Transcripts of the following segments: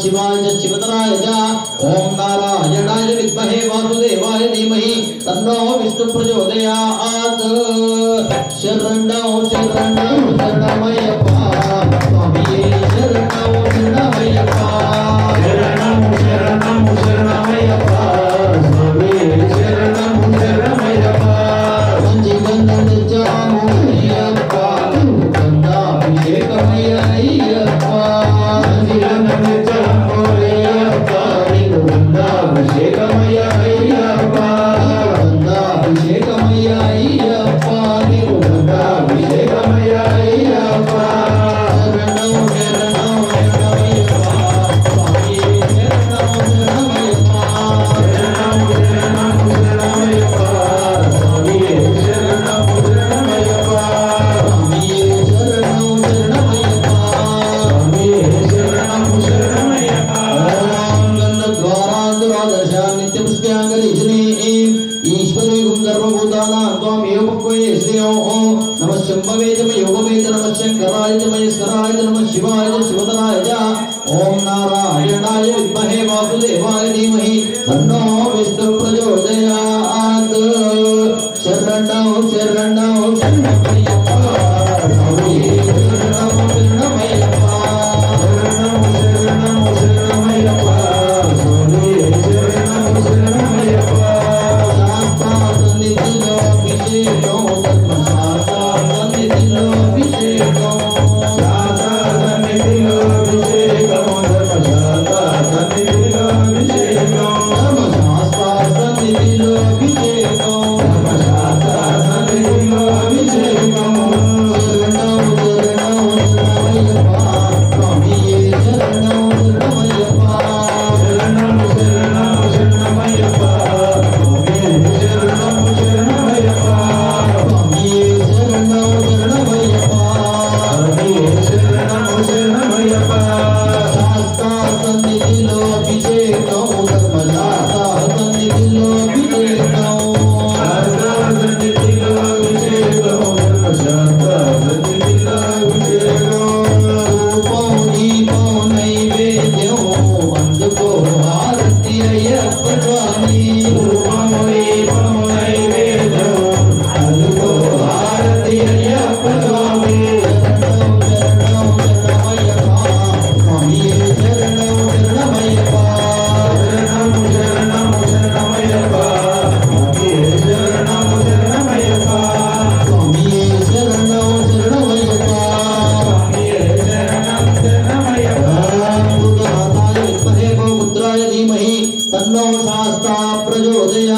शिवाय शिवतराय च ओम नारायणाय विद्महे वासुदेवाय धीमहि तन्नो विष्णु प्रचोदयात् शरणौ शरणौ शरणमयप्पा स्वामिये शरणौ शरणमयप्पा शरणौ शरणौ शरणमयप्पा स्वामिये शरणौ शरणमयप्पा मंजिगन्धजामोयप्पा गंधाभिषेकमयप्पा मंजिगन्धजामोयप्पा गंधाभिषेकमयप्पा गंधाभिषेकमयप्पा गंधाभिषेकमयप्पा ओम नारायणाय विद्महे वासुदेवाय धीमहि तन्नो विष्णु प्रचोदयात् शरणौ शरणौ शरणमयप्पा स्वामिये शरणौ शरणमयप्पा शरणौ शरणौ शरणमयप्पा स्वामिये शरणौ शरणमयप्पा शास्ता सन्निधिलो अभिषेको धर्मशास्ता सन्निधिलो अभिषेको Hallelujah.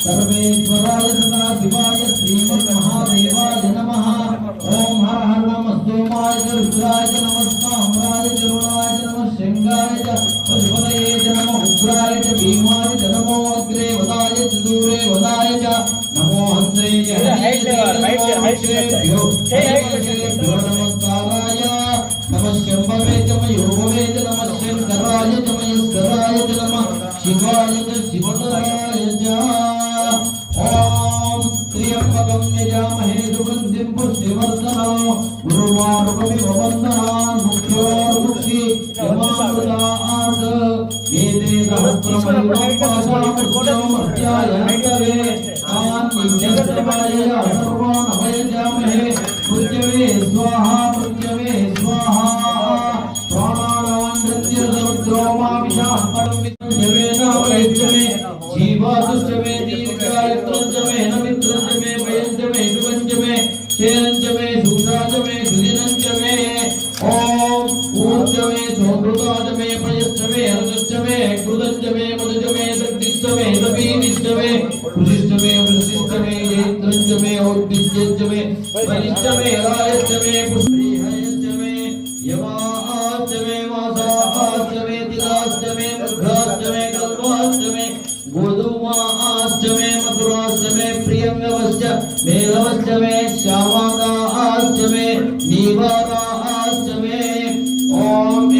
सर्वेश्वराय सदाशिवाय श्रीमन्महादेवाय नमः। ओम हर हर नमः सोमाय च रुद्राय च नमः साम्राय च रुणाय च नमः शृंगाय च पशुपतये च नमः उग्राय च भीमाय च नमो अग्रे वदाय च दूरे वदाय च नमो हन्त्रे च हरिभ्यो नमस्काराय नमः शम्भवे च मयोभवे च नमः शङ्कराय च महेश्वराय च नमः शिवाय च शिवतराय च ओम त्र्यंबकं यजामहे सुगन्धिं पुष्टिवर्धनम् उर्वारुकमिव वन्दनान् मुख्योर्मुक्षि यमामृतात् एते सहस्रमयुगपाशामृत्योमर्त्यायन्तवे तान् नित्यस्तमायया सर्वान् अभयजामहे मृत्यवे स्वाहा प्राणानां नृत्यसमुद्रोमाविशान् परं विद्यवे नावैद्यवे जीवासुष्टमे दीर्घायुत्रञ्चमे नमित्रञ्चमे वयञ्चमे शुभञ्चमे शेरञ्चमे सूषाचमे सुदिनञ्चमे ॐ ऊर्जमे सोमृताचमे पयश्चमे हर्षश्चमे कृतञ्चमे मधुचमे शक्तिश्चमे सपीनिश्चमे कृषिश्चमे वृषिश्चमे जैत्रञ्चमे औद्भिज्यञ्चमे वनिश्चमे रायश्चमे पुष्पीहयश्चमे यवाश्चमे मासाश्चमे तिलाश्चमे मृगाश्चमे कल्पाश्चमे गोधूमाश्चमे मधुराश्चमे प्रियंगवश्च मेलवश्चमे श्यामादाश्चमे नीवाराश्चमे ओम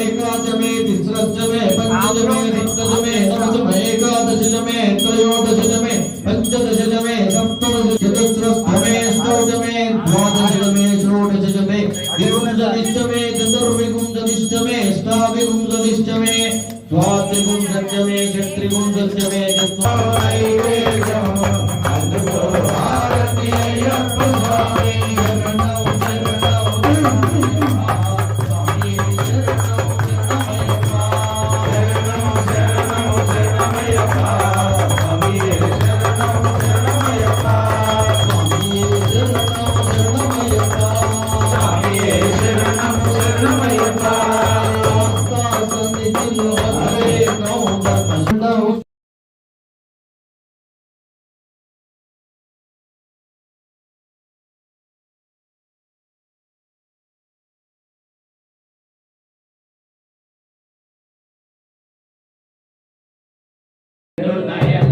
एकाचमे तिस्रश्चमे पंचचमे सप्तचमे नवचमे एकादशचमे त्रयोदशचमे पंचदशचमे सप्तदश चतुस्रश्चमे अष्टौचमे द्वादशचमे षोडशचमे विंशतिश्चमे चतुर्विंशतिश्चमे अष्टाविंशतिश्चमे द्वात्रिंशच्चमे षट्त्रिंशच्चमे Jaya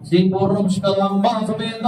श्री पूर्णम शुक्लांबा समेत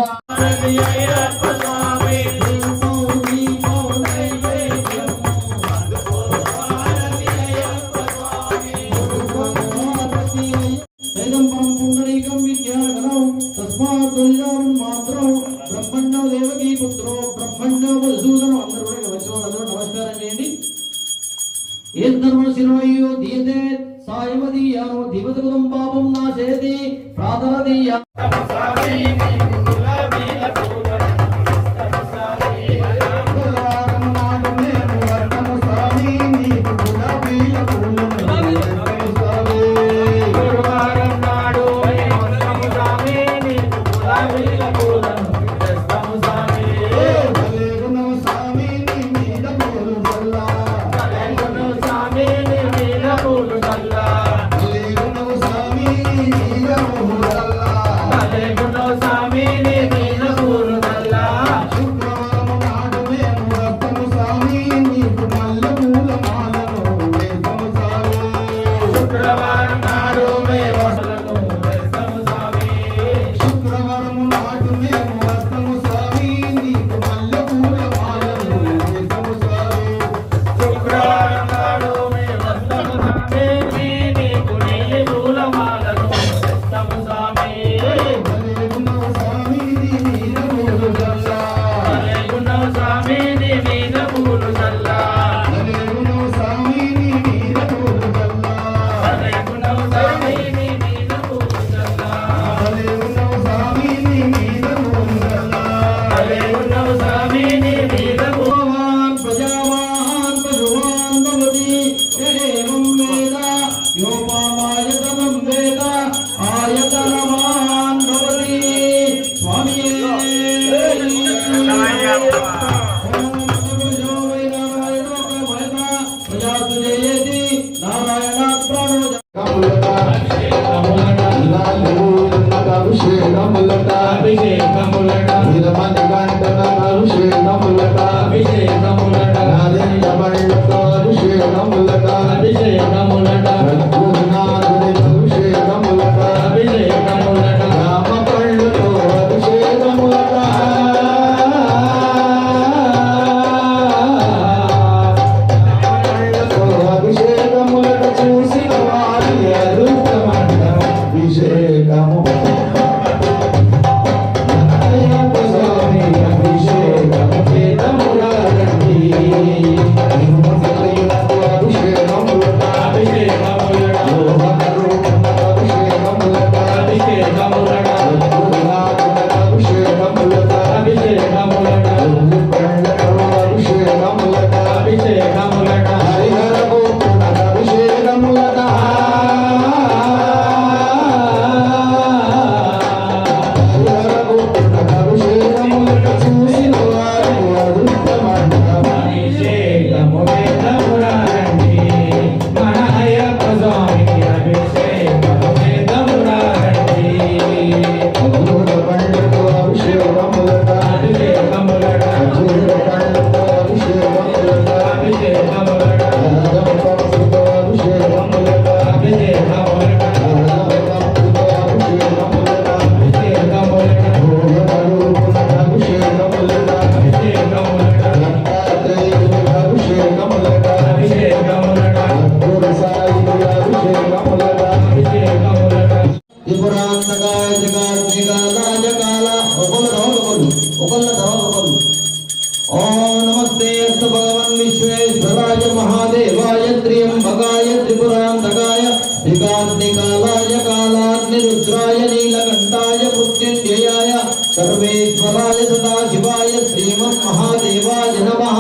सर्वेश्वराय सदाशिवाय श्रीमन्महादेवाय नमः।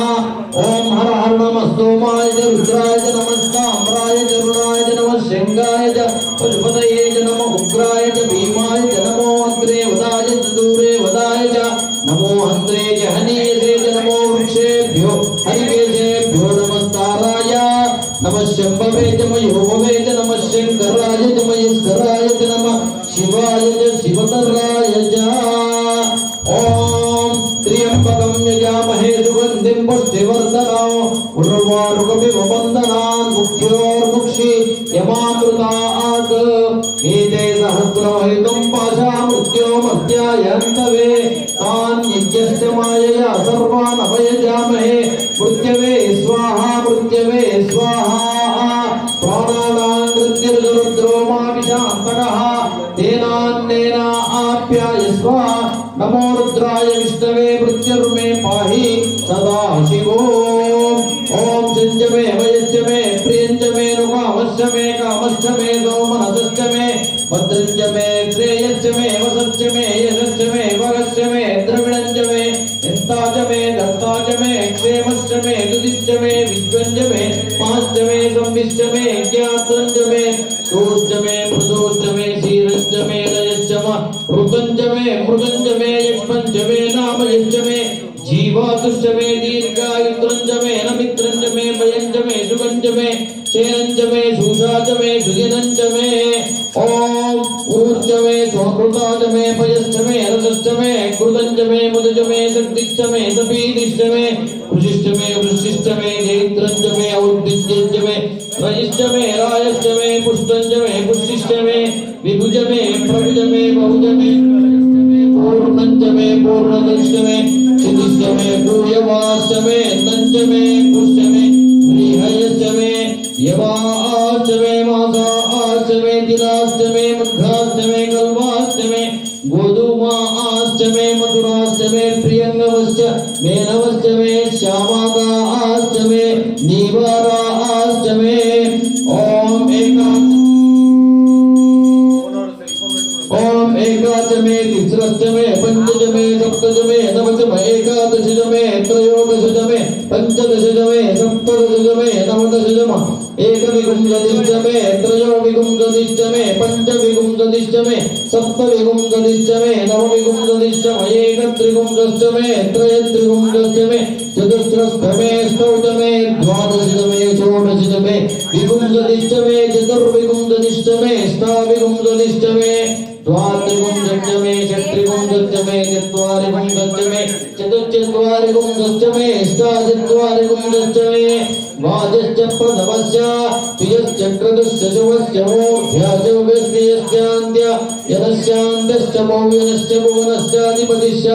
ओम हर हर नमः सोमाय रुद्राय नमस्ताम्राय रुणाय नमः शंगाय पशुपतये नमः उग्राय भीमाय नमो अग्रे वदाय दूरे वदाय नमो हंत्रे हनीयसे नमो वृक्षेभ्यो हरिकेशेभ्यो नमस्ताराय नमः शंभवे मयोभवे नमः शंकराय महेश्वराय नमः शिवाय शिवतराय ओम उर्वारुकमिव बन्धनान् मुख्योर्मुक्षि यमामृतात् एते सहस्रमहितुं पाशा मृत्योमध्यायन्तवे तान् यज्ञश्च मायया सर्वान् अभयजामहे मृत्यवे स्वाहा प्राणानां कृत्तिर्रुद्रो माविशान्तकः तेनान्नेन आप्यायस्व नमो रुद्राय विष्णवे मृत्युर्मे पाहि सदा शिवो ओम संच मे वयश्च मे प्रियञ्च मे नुकामश्च मे कामश्च मे सोमनसश्च मे भद्रञ्च मे श्रेयश्च मे वसश्च मे यशश्च मे वगश्च मे द्रविणञ्च मे यन्ताच मे दत्ताच मे क्षेमश्च मे दुदिश्च मे विद्वञ्च मे माश्च मे संविश्च मे ज्ञातञ्च मे दोश्च मे मृदोश्च मे क्षीरञ्च मे दयश्च ऋतञ्च मे मृगञ्च मे यक्ष्मञ्च मे नामयश्च मे जीवातुश्च मे दीर्घायुत्रञ्च मे नमित्रञ्च मे भयञ्च मे सुगञ्च मे क्षेरञ्च मे शूषाच मे सुदिनञ्च मे ॐ ऊर्च मे सोमृताच मे पयश्च मे रसश्च मे कृतञ्च मे मुदच मे शक्तिश्च मे सपीतिश्च मे कृषिश्च मे वृष्टिश्च मे जैत्रञ्च मे औद्भिद्यञ्च मे रयिश्च मे रायश्च मे पुष्टञ्च मे पुष्टिश्च मे विभुज मे प्रभुज मे बहुज मे पूर्णञ्च मे पूर्णदश्च मे चिदिश्च मे भूयवाश्च मे नञ्च मे पुष्ट मे श्रीहयश्च मे यवाश्च मे मासाश्च मे तिलाश्च मे मध्याश्च मे कल्वाश्च मे गोधूमाश्च मे मधुराश्च मे प्रियङ्गवश्च मे नवश्च मे श्यामागाश्च मे नीवाराश्च मे ओम एकाच मे तिस्रश्च मे पंचच मे सप्तच मे नवच मे एकादशच मे त्रयोदशच मे पंचदशच मे सप्तदशच मे नवदशच मे एकविंशतिश्च मे त्रयोविंशतिश्च मे पंचविंशतिश्च मे सप्तविंशतिश्च मे नवविंशतिश्च मे एकत्रिंशश्च मे त्रयत्रिंशश्च मे चतुस्रश्च मे षष्ठ मे द्वादशच मे षोडशच मे विंशतिश्च मे चतुर्विंशतिश्च मे अष्टाविंशतिश्च मे द्वात्रिंशच्च मे षट्त्रिंशच्च मे चत्वारिंशच्च मे चतुश्चत्वारिंशच्च मे अष्टाचत्वारिंशच्च मे द्वादशच्च प्रथमस्य द्वितीयश्च क्रतुश्च चतुर्थश्च मूर्ध्याश्च व्यस्त्यश्चान्त्य यनश्चान्तश्च भुवनश्च भुवनश्चाधिपतिश्च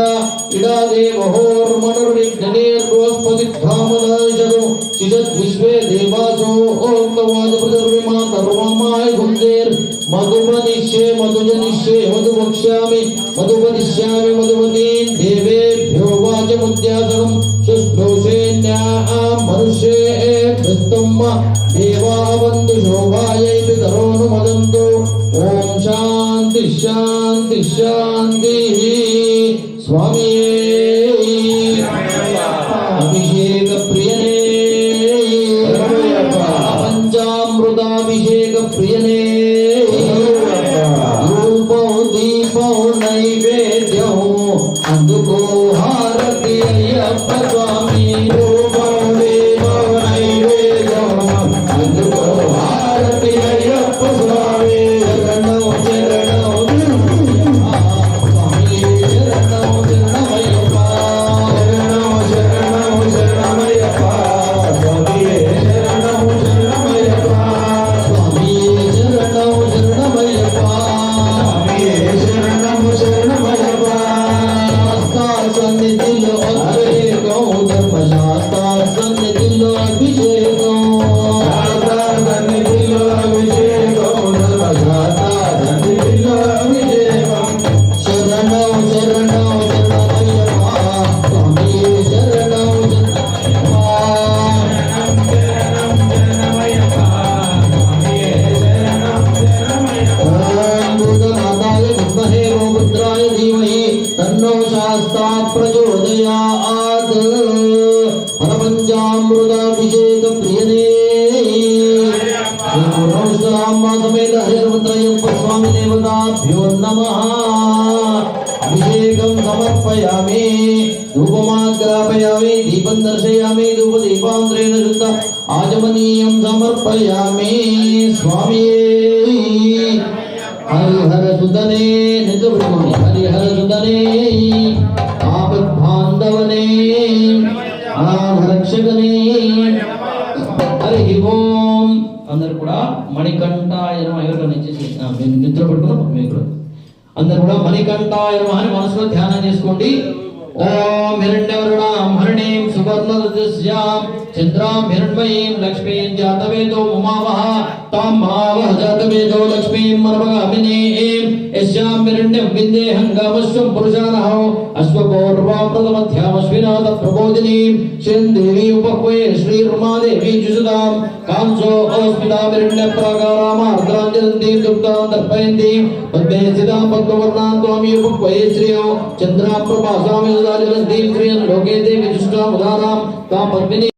इडादेवहोर्मनुर्विघ्नेर्बृहस्पतिर्धामनायजगो शिजद्विश्वे देवासो ओंकवादप्रदर्विमातर्वमाय गुंदेर् मधुपनिष्ये मधुजनिष्ये मधुवक्ष्यामि मधुपदिष्यामि मधुपतीं देवेभ्यो वाचमुद्यासनं शुश्रूषेण्याः मनुष्येभ्यस्तम् देवावन्तु शोभायै पितरोऽनुमोदन्तु ॐ शान्ति शान्ति शान्तिः स्वामिये अभिषेक प्रियने पंचामृताभिषेक प्रियने धूपो दीपो नैवेद्यो అందుకో హారతి అయ్యప్ప స్వామి धूपो दीपो नैवेद्यो అందుకో హారతి అయ్యప్ప స్వామి శరణం శరణం స్వామి శరణం శరణమయ్యప్ప శరణం శరణం శరణమయ్యప్ప స్వామి శరణం శరణమయ్యప్ప స్వామి శరణం శరణమయ్యప్ప స్వామి శరణం శరణమయ్యప్ప సన్నిధిలో అభిషేకం ధర్మశాస్త్ర సన్నిధిలో అభిషేకం సన్నిధిలో అభిషేకం ధర్మశాస్త్ర సన్నిధిలో అభిషేకం శరణం శరణం శరణమయ్యప్ప స్వామి శరణం భూతనాథాయ విద్మహే గోపుత్రాయ ధీమహి తన్నో శాస్త్రా ప్రచోదయాత్ ఫలపంచామృతాభిషేక ప్రియనే సమేత హరిహరపుత్రయ్యప్ప స్వామి దేవతాభ్యో నమః అభిషేకం సమర్పయామి ధూపమాగ్రాపయామి దీపం దర్శయామి ధూపదీపాంధ్రేణ శుద్ధ ఆచమనీయం సమర్పయామి స్వామి हरिहर सुदने निज ब्रह्मणि हरिहर सुदने आपद्बांधवने अनाथ रक्षकने హరి ఓం. అందరు కూడా మణికంఠాయ నమః. ఎవరు నుంచి నిద్ర పట్టుకున్నాం మీరు కూడా అందరు కూడా మణికంఠాయ నమః అని మనసులో ధ్యానం చేసుకోండి. ఓం హిరణ్యవర్ణాం హరిణీం సువర్ణరజస్యాం చంద్రాం హిరణ్మయీం లక్ష్మీం జాతవేదో ఉమావహ తాం మహావహ జాతవేదో లక్ష్మీం మనవగామినీం యస్యాం హిరణ్యం విందేహం గామశ్వం పురుషానహో అశ్వపౌర్వాం ప్రథమధ్యామశ్వినాథ ప్రబోధినీం శ్రీదేవి ఉపహ్వే శ్రీర్మాదేవి జుషుదాం కాంసో ఓస్మితాం హిరణ్య ప్రాకారామార్ద్రాంజనంతీం దుర్గాం దర్పయంతీం పద్మే స్థితాం పద్మవర్ణాం త్వామి ఉపహ్వే శ్రియో చంద్రాం ప్రభాసామి ఉదాజనంతీం శ్రియం లోకే దేవి జుష్టాం ఉదానాం తాం పద్మిని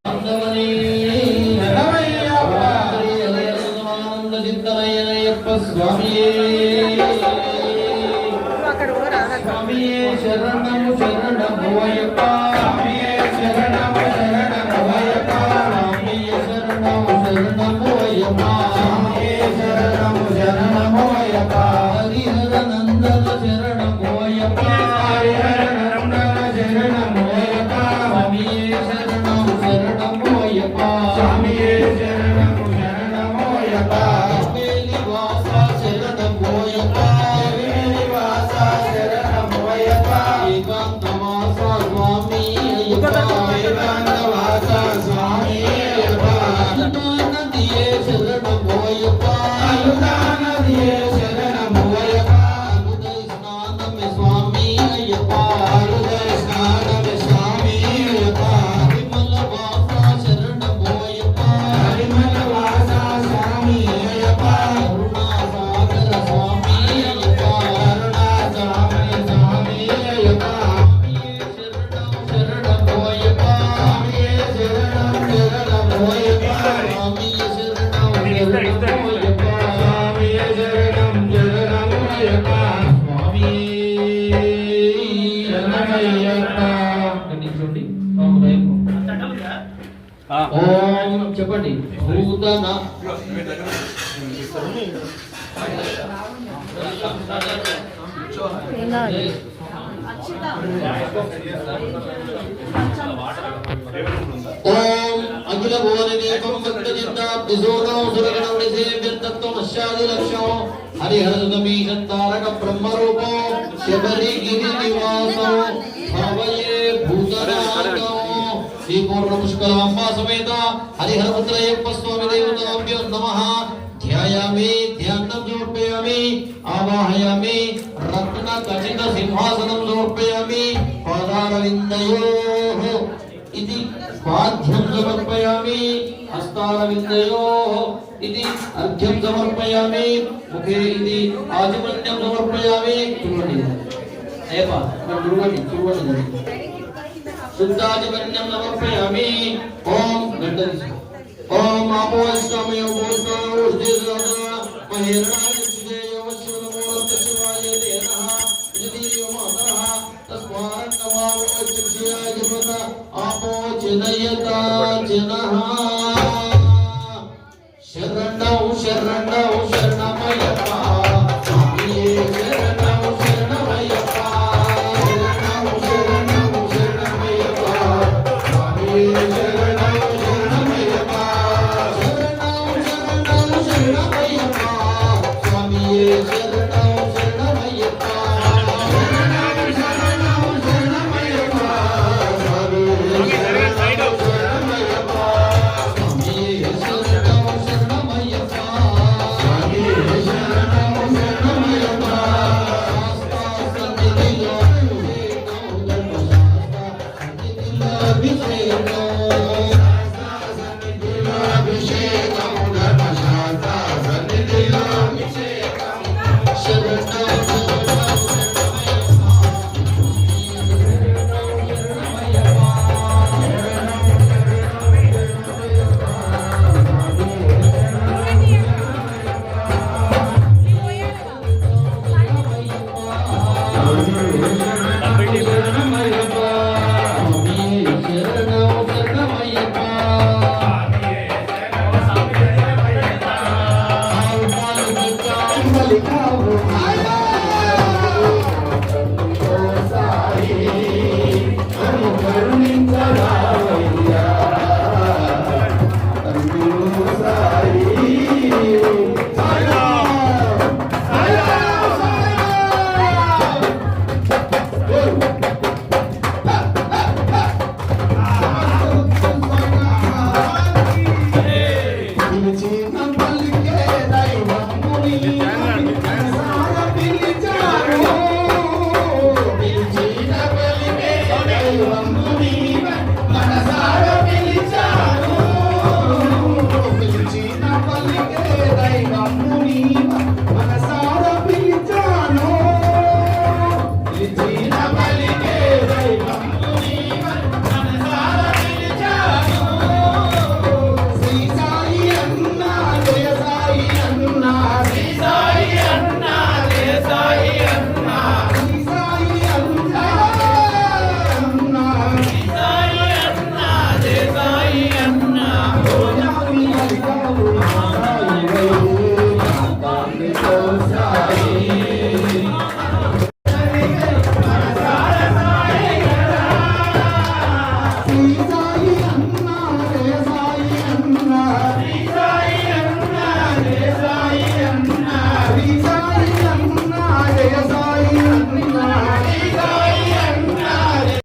స్వామియే శరణము శరణము అయ్యప్ప స్వామియే శరణము శరణము అయ్యప్ప స్వామియే శరణము శరణము అయ్యప్ప స్వామియే శరణము శరణము అయ్యప్ప హరిహర నందన శరణము అయ్యప్ప హరిహర నందన శరణము అయ్యప్ప స్వామియే శరణము శరణము అయ్యప్ప స్వామియే శరణము శరణము అయ్యప్ప వేలి వాస శరణము అయ్యప్ప వేలి వాస శరణము అయ్యప్ప ఏకాంతవాస స్వామి అయ్యప్ప ఏకాంతవాస స్వామి అయ్యప్ప అనుదానదియే శరణము అయ్యప్ప అనుదానదియే శరణము అయ్యప్ప హృదయ స్నానమే స్వామి అయ్యప్ప హృదయ స్నానమే స్వామి అయ్యప్ప హరిమల వాస శరణము అయ్యప్ప హరిమల వాస స్వామి అయ్యప్ప కరుణాసాగర స్వామి అయ్యప్ప కరుణాసాగర స్వామి అయ్యప్ప శరణము అయ్యప్ప స్వామియే శరణం శరణము అయ్యప్ప స్వామియే శరణం శరణము అయ్యప్ప స్వామియే శరణం శరణము అయ్యప్ప స్వామియే శరణమయ్యప్ప. గణించండి ఓం చెప్పండి భూతన ఓం అఖిల భువననేకం భక్తజిత్తాబ్ది సోదం సురగణం నిసేవ్యత్తత్వం అశ్యాది లక్ష్యం హరిహరసుతమీశం తారక బ్రహ్మరూపో శబరి గిరి నివాసం భవయే భూతనాగం శ్రీ పూర్ణ పుష్కరాంబా సమేత హరిహరపుత్రయ్యప్ప స్వామి దేవతాభ్యో నమః. ధ్యాయామి ధ్యానం సమర్పయామి ఆవాహయామి రత్న ఖచిత సింహాసనం సమర్పయామి పాదారవిందయోః ఇది పాద్యం సమర్పయామి హస్తారవిందయోః ఇది అర్ఘ్యం సమర్పయామి ముఖే ఇది ఆచమన్యం సమర్పయామి. చూడండి అయ్యప్ప చూడండి చూడండి శుద్ధాచమన్యం సమర్పయామి. ఓం గంట తీసుకో. ఓం ఆపోయిష్టామి ఓష్ఠేశ్వర మహేరణాయ సుజేయ వశ్వనమూలం శివాయ దేనః యదీయ మాతరః తస్మాన్నమావో చక్షయాయ జపత ఆపో చిదయత జనః.